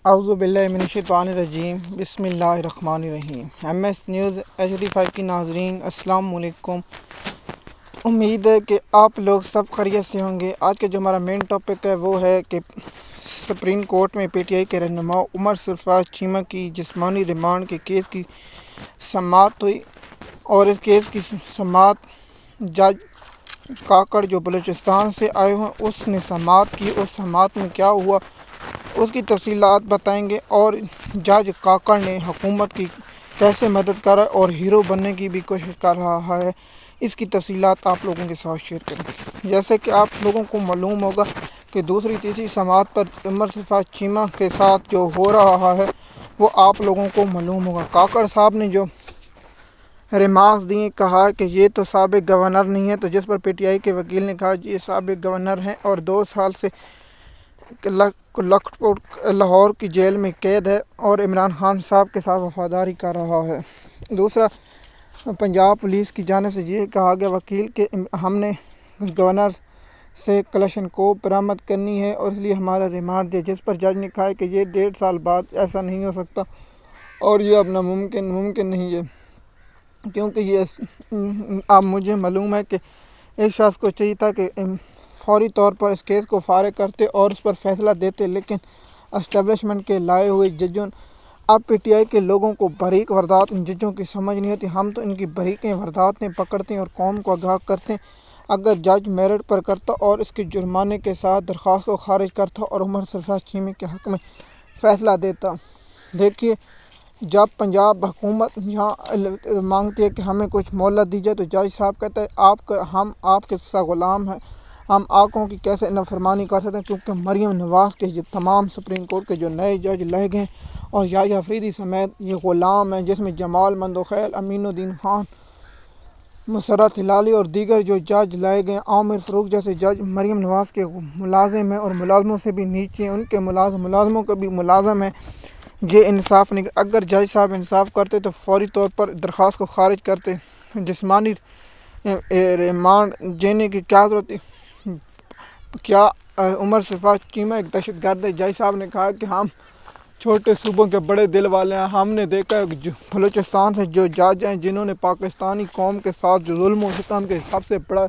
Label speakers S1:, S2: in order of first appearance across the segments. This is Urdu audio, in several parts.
S1: اعوذ باللہ من الشیطان الرجیم بسم اللہ الرحمن الرحیم۔ MS نیوز HD5 کی ناظرین السلام علیکم۔ امید ہے کہ آپ لوگ سب خیریت سے ہوں گے۔ آج کا جو ہمارا مین ٹاپک ہے وہ ہے کہ سپریم کورٹ میں PTI کے رہنما عمر سرفراز چیمہ کی جسمانی ریمانڈ کے کیس کی سماعت ہوئی، اور اس کیس کی سماعت جج کاکڑ جو بلوچستان سے آئے ہیں اس نے سماعت کی۔ اس سماعت میں کیا ہوا اس کی تفصیلات بتائیں گے، اور جج کاکڑ نے حکومت کی کیسے مدد کر اور ہیرو بننے کی بھی کوشش کر رہا ہے، اس کی تفصیلات آپ لوگوں کے ساتھ شیئر کریں گے۔ جیسے کہ آپ لوگوں کو معلوم ہوگا کہ دوسری تیسری سماعت پر عمر سرفراز چیمہ کے ساتھ جو ہو رہا ہے وہ آپ لوگوں کو معلوم ہوگا۔ کاکڑ صاحب نے جو ریمارکس دیے، کہا کہ یہ تو سابق گورنر نہیں ہے، تو جس پر PTI کے وکیل نے کہا یہ سابق گورنر ہیں اور 2 سال سے لاہور کی جیل میں قید ہے اور عمران خان صاحب کے ساتھ وفاداری کر رہا ہے۔ دوسرا، پنجاب پولیس کی جانب سے یہ کہا گیا وکیل کہ ہم نے گورنر سے کلشن کوپ برآمد کرنی ہے اور اس لیے ہمارا ریمانڈ دے، جس پر جج نے کہا کہ یہ 1.5 سال بعد ایسا نہیں ہو سکتا اور یہ اب ممکن نہیں ہے، کیونکہ یہ اب مجھے معلوم ہے کہ ایک شخص کو چاہیے تھا کہ فوری طور پر اس کیس کو فارغ کرتے اور اس پر فیصلہ دیتے، لیکن اسٹیبلشمنٹ کے لائے ہوئے ججوں اب PTI کے لوگوں کو بریک واردات ان ججوں کی سمجھ نہیں ہوتی۔ ہم تو ان کی بریکیں وارداتیں پکڑتے ہیں اور قوم کو آگاہ کرتے ہیں۔ اگر جج میرٹ پر کرتا اور اس کے جرمانے کے ساتھ درخواست کو خارج کرتا اور عمر سرفراز چیمہ کے حق میں فیصلہ دیتا۔ دیکھیے، جب پنجاب حکومت یہاں مانگتی ہے کہ ہمیں کچھ مہلت دی جائے تو جج صاحب کہتا ہے ہم آپ کے سا غلام ہیں، ہم آقوں کی کیسے نافرمانی کر سکتے ہیں، کیونکہ مریم نواز کے یہ تمام سپریم کورٹ کے جو نئے جج لائے گئے اور یحییٰ افریدی سمیت یہ غلام ہیں، جس میں جمال مندوخیل، امین الدین خان، مسرت ہلالی اور دیگر جو جج لائے گئے، عامر فاروق جیسے جج مریم نواز کے ملازم ہیں اور ملازموں سے بھی نیچے ان کے ملازموں کے بھی ملازم ہیں۔ یہ انصاف نہیں۔ اگر جج صاحب انصاف کرتے تو فوری طور پر درخواست کو خارج کرتے، جسمانی ریمانڈ دینے کی کیا ضرورت تھی؟ کیا عمر سرفراز چیمہ ایک دہشت گرد ہے؟ جج صاحب نے کہا کہ ہم چھوٹے صوبوں کے بڑے دل والے ہیں۔ ہم نے دیکھا ہے کہ بلوچستان سے جو جج ہیں جنہوں نے پاکستانی قوم کے ساتھ جو ظلم و ستم کے سب سے بڑا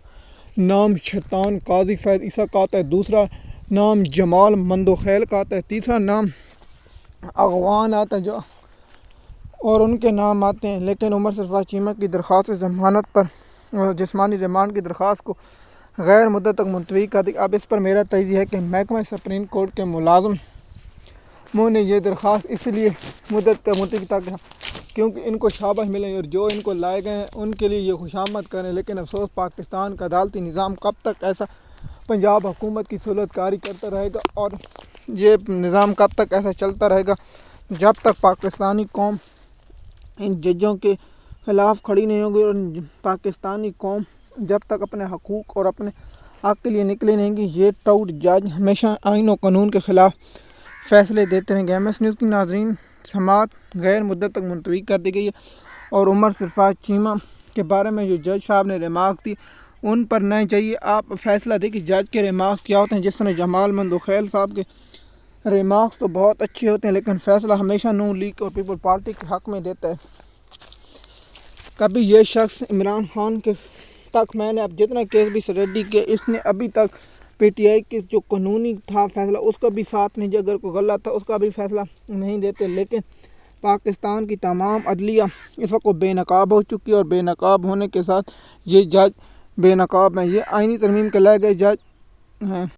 S1: نام شیطان قاضی فیض عیسیٰ کا آتا ہے، دوسرا نام جمال مندوخیل کا آتا ہے، تیسرا نام اغوان آتا ہے اور ان کے نام آتے ہیں، لیکن عمر سرفراز چیمہ کی درخواست ضمانت پر جسمانی ریمانڈ کی درخواست کو غیر مدت تک ملتوی کر دی۔ اب اس پر میرا تجزیہ ہے کہ محکمہ سپریم کورٹ کے ملازموں نے یہ درخواست اس لیے مدت تک ملتوی کی کیونکہ ان کو شاباش ملے اور جو ان کو لائے گئے ہیں ان کے لیے یہ خوشامد کریں، لیکن افسوس پاکستان کا عدالتی نظام کب تک ایسا پنجاب حکومت کی سہولت کاری کرتا رہے گا، اور یہ نظام کب تک ایسا چلتا رہے گا جب تک پاکستانی قوم ان ججوں کے خلاف کھڑی نہیں ہوگی، اور پاکستانی قوم جب تک اپنے حقوق اور اپنے حق کے لیے نکلے نہیں گی، یہ ٹاؤٹ جج ہمیشہ آئین و قانون کے خلاف فیصلے دیتے رہیں گے۔ MS نیوز کی ناظرین، سماعت غیر مدت تک ملتوی کر دی گئی ہے، اور عمر سرفراز چیمہ کے بارے میں جو جج صاحب نے ریمارکس دی ان پر نہیں چاہیے آپ فیصلہ دیکھیں جج کے ریمارکس کیا ہوتے ہیں۔ جس طرح جمال مندوخیل صاحب کے ریمارکس تو بہت اچھے ہوتے ہیں، لیکن فیصلہ ہمیشہ نون لیگ اور پیپل پارٹی کے حق میں دیتا ہے۔ کبھی یہ شخص عمران خان کے تک میں نے اب جتنا کیس بھی اسٹڈی کیا، اس نے ابھی تک PTI کے جو قانونی تھا فیصلہ اس کا بھی ساتھ نہیں دیا، اگر کوئی غلط تھا اس کا بھی فیصلہ نہیں دیتے، لیکن پاکستان کی تمام عدلیہ اس وقت بے نقاب ہو چکی ہے، اور بے نقاب ہونے کے ساتھ یہ جج بے نقاب ہیں، یہ آئینی ترمیم کے لائے گئے جج ہیں۔